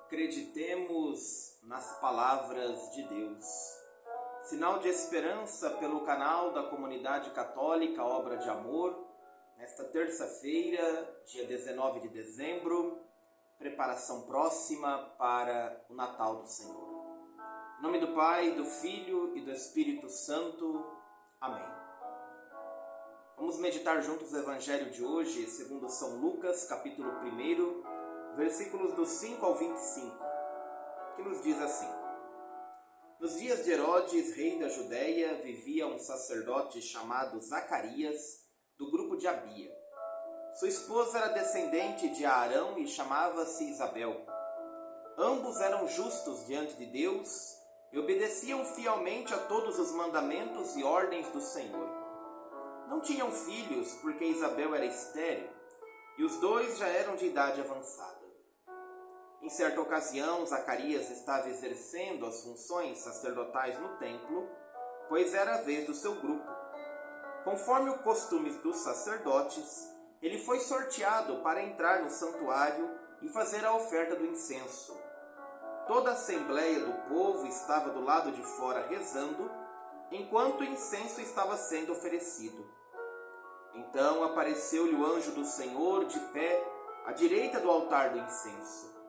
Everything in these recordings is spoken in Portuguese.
Acreditemos nas palavras de Deus. Sinal de esperança pelo canal da Comunidade Católica Obra de Amor, nesta terça-feira, dia 19 de dezembro, preparação próxima para o Natal do Senhor. Em nome do Pai, do Filho e do Espírito Santo. Amém. Vamos meditar juntos o Evangelho de hoje, segundo São Lucas, capítulo 1, versículos do 5 ao 25, que nos diz assim: Nos dias de Herodes, rei da Judéia, vivia um sacerdote chamado Zacarias, do grupo de Abia. Sua esposa era descendente de Arão e chamava-se Isabel. Ambos eram justos diante de Deus e obedeciam fielmente a todos os mandamentos e ordens do Senhor. Não tinham filhos porque Isabel era estéril e os dois já eram de idade avançada. Em certa ocasião, Zacarias estava exercendo as funções sacerdotais no templo, pois era a vez do seu grupo. Conforme o costume dos sacerdotes, ele foi sorteado para entrar no santuário e fazer a oferta do incenso. Toda a assembleia do povo estava do lado de fora rezando, enquanto o incenso estava sendo oferecido. Então apareceu-lhe o anjo do Senhor de pé à direita do altar do incenso.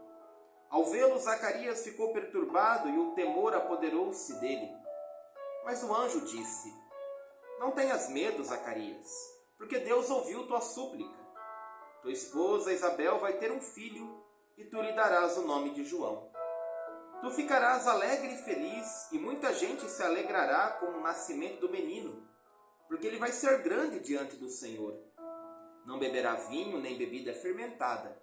Ao vê-lo, Zacarias ficou perturbado e o temor apoderou-se dele. Mas o anjo disse: Não tenhas medo, Zacarias, porque Deus ouviu tua súplica. Tua esposa Isabel vai ter um filho e tu lhe darás o nome de João. Tu ficarás alegre e feliz, e muita gente se alegrará com o nascimento do menino, porque ele vai ser grande diante do Senhor. Não beberá vinho nem bebida fermentada,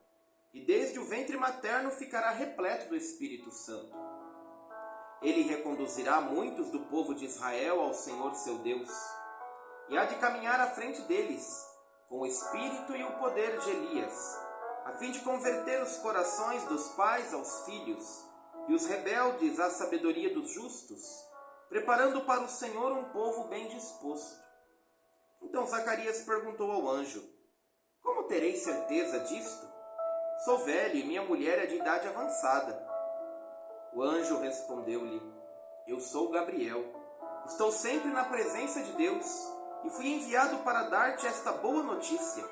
e desde o ventre materno ficará repleto do Espírito Santo. Ele reconduzirá muitos do povo de Israel ao Senhor seu Deus, e há de caminhar à frente deles, com o espírito e o poder de Elias, a fim de converter os corações dos pais aos filhos, e os rebeldes à sabedoria dos justos, preparando para o Senhor um povo bem disposto. Então Zacarias perguntou ao anjo: Como terei certeza disto? Sou velho e minha mulher é de idade avançada. O anjo respondeu-lhe: Eu sou Gabriel. Estou sempre na presença de Deus e fui enviado para dar-te esta boa notícia.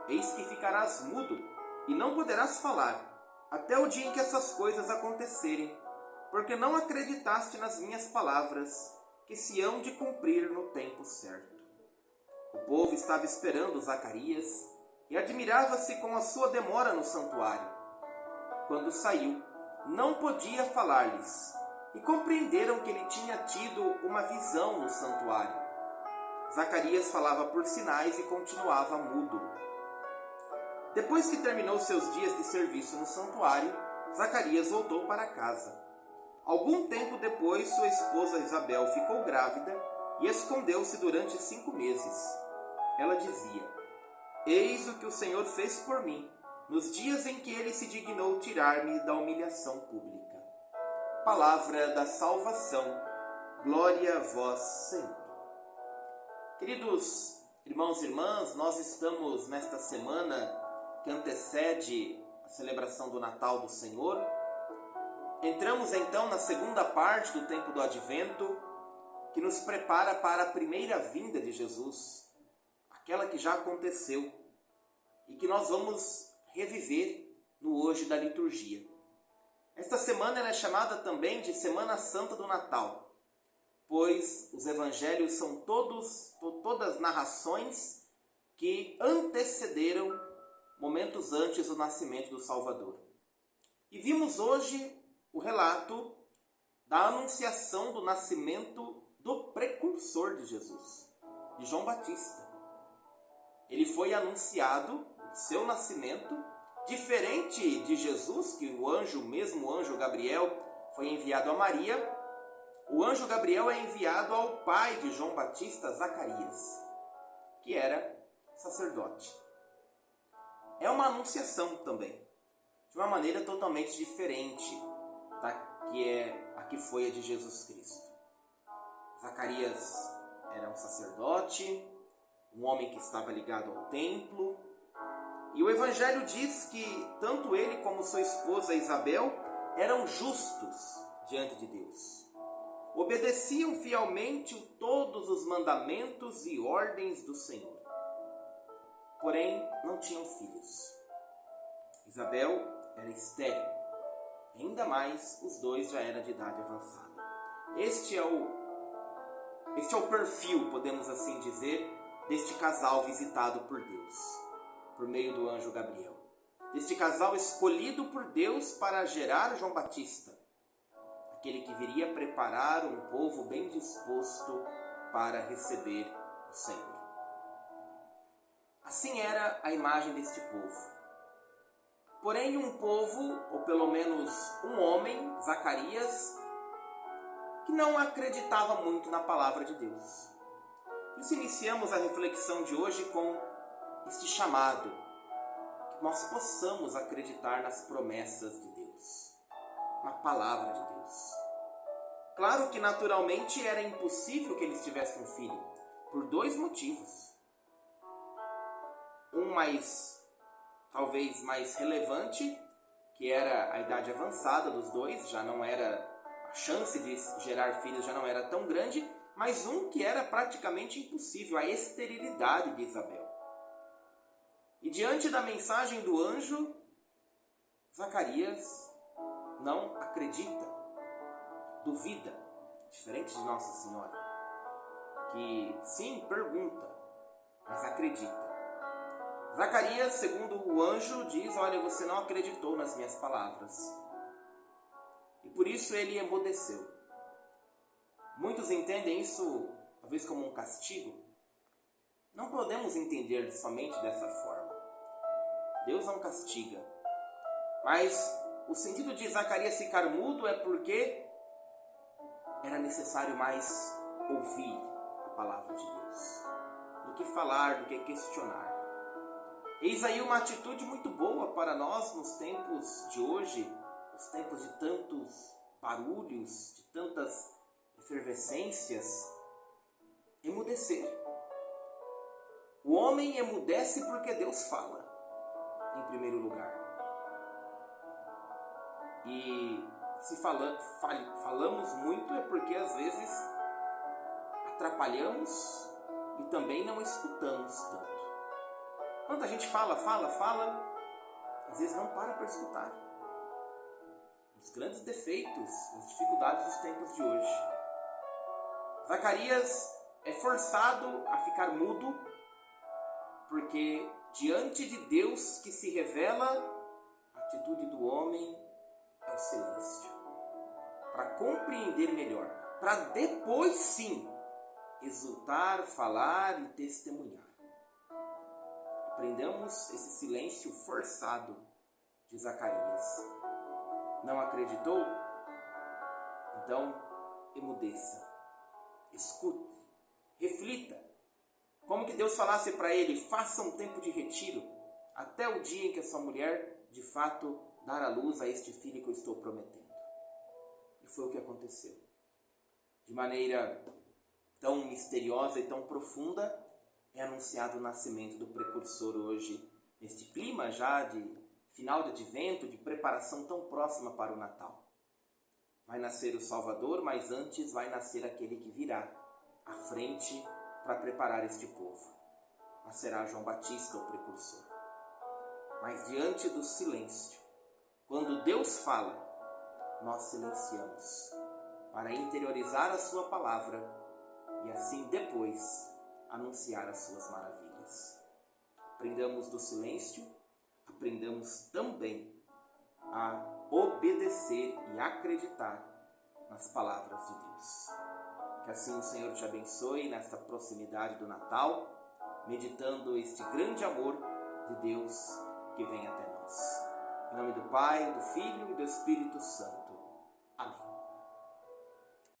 Eis que ficarás mudo e não poderás falar, até o dia em que essas coisas acontecerem, porque não acreditaste nas minhas palavras, que se hão de cumprir no tempo certo. O povo estava esperando Zacarias e admirava-se com a sua demora no santuário. Quando saiu, não podia falar-lhes, e compreenderam que ele tinha tido uma visão no santuário. Zacarias falava por sinais e continuava mudo. Depois que terminou seus dias de serviço no santuário, Zacarias voltou para casa. Algum tempo depois, sua esposa Isabel ficou grávida e escondeu-se durante 5 meses. Ela dizia: Eis o que o Senhor fez por mim, nos dias em que ele se dignou tirar-me da humilhação pública. Palavra da salvação. Glória a vós, Senhor. Queridos irmãos e irmãs, nós estamos nesta semana que antecede a celebração do Natal do Senhor. Entramos então na segunda parte do tempo do Advento, que nos prepara para a primeira vinda de Jesus, aquela que já aconteceu e que nós vamos reviver no hoje da liturgia. Esta semana ela é chamada também de Semana Santa do Natal, pois os evangelhos são todas narrações que antecederam momentos antes do nascimento do Salvador. E vimos hoje o relato da anunciação do nascimento do precursor de Jesus, de João Batista. Ele foi anunciado, seu nascimento, diferente de Jesus, que o anjo Gabriel foi enviado a Maria. O anjo Gabriel é enviado ao pai de João Batista, Zacarias, que era sacerdote. É uma anunciação também, de uma maneira totalmente diferente da que foi a de Jesus Cristo. Zacarias era um sacerdote, um homem que estava ligado ao templo, E o Evangelho diz que tanto ele como sua esposa Isabel eram justos diante de Deus. Obedeciam fielmente todos os mandamentos e ordens do Senhor. Porém, não tinham filhos. Isabel era estéril. Ainda mais, os dois já eram de idade avançada. Este é o perfil, podemos assim dizer, deste casal visitado por Deus, por meio do anjo Gabriel. Deste casal escolhido por Deus para gerar João Batista, aquele que viria preparar um povo bem disposto para receber o Senhor. Assim era a imagem deste povo. Porém, um povo, ou pelo menos um homem, Zacarias, que não acreditava muito na palavra de Deus. Por isso iniciamos a reflexão de hoje com este chamado, que nós possamos acreditar nas promessas de Deus, na palavra de Deus. Claro que naturalmente era impossível que eles tivessem um filho, por dois motivos. Um talvez mais relevante, que era a idade avançada dos dois, já não era, a chance de gerar filhos já não era tão grande, mas um que era praticamente impossível, a esterilidade de Isabel. E diante da mensagem do anjo, Zacarias não acredita, duvida, diferente de Nossa Senhora, que sim, pergunta, mas acredita. Zacarias, segundo o anjo, diz: olha, você não acreditou nas minhas palavras. E por isso ele emudeceu. Muitos entendem isso, talvez, como um castigo. Não podemos entender somente dessa forma. Deus não castiga. Mas o sentido de Zacarias ficar mudo é porque era necessário mais ouvir a palavra de Deus, do que falar, do que questionar. Eis aí uma atitude muito boa para nós nos tempos de hoje, nos tempos de tantos barulhos, de tantas efervescências, emudecer. O homem emudece porque Deus fala, em primeiro lugar. E se falamos muito é porque às vezes atrapalhamos e também não escutamos tanto. Quando a gente fala, às vezes não para escutar. Os grandes defeitos, as dificuldades dos tempos de hoje. Zacarias é forçado a ficar mudo, porque diante de Deus que se revela, a atitude do homem é o silêncio. Para compreender melhor, para depois sim exultar, falar e testemunhar. Aprendamos esse silêncio forçado de Zacarias. Não acreditou? Então, emudeça. Escute. Reflita. Como que Deus falasse para ele: faça um tempo de retiro, até o dia em que a sua mulher, de fato, dar à luz a este filho que eu estou prometendo. E foi o que aconteceu. De maneira tão misteriosa e tão profunda, é anunciado o nascimento do precursor hoje, neste clima já de final de advento, de preparação tão próxima para o Natal. Vai nascer o Salvador, mas antes vai nascer aquele que virá à frente para preparar este povo. Nascerá João Batista, o precursor. Mas diante do silêncio, quando Deus fala, nós silenciamos para interiorizar a sua palavra e assim depois anunciar as suas maravilhas. Aprendamos do silêncio, aprendamos também a obedecer e acreditar nas palavras de Deus. Que assim o Senhor te abençoe nesta proximidade do Natal, meditando este grande amor de Deus que vem até nós. Em nome do Pai, do Filho e do Espírito Santo.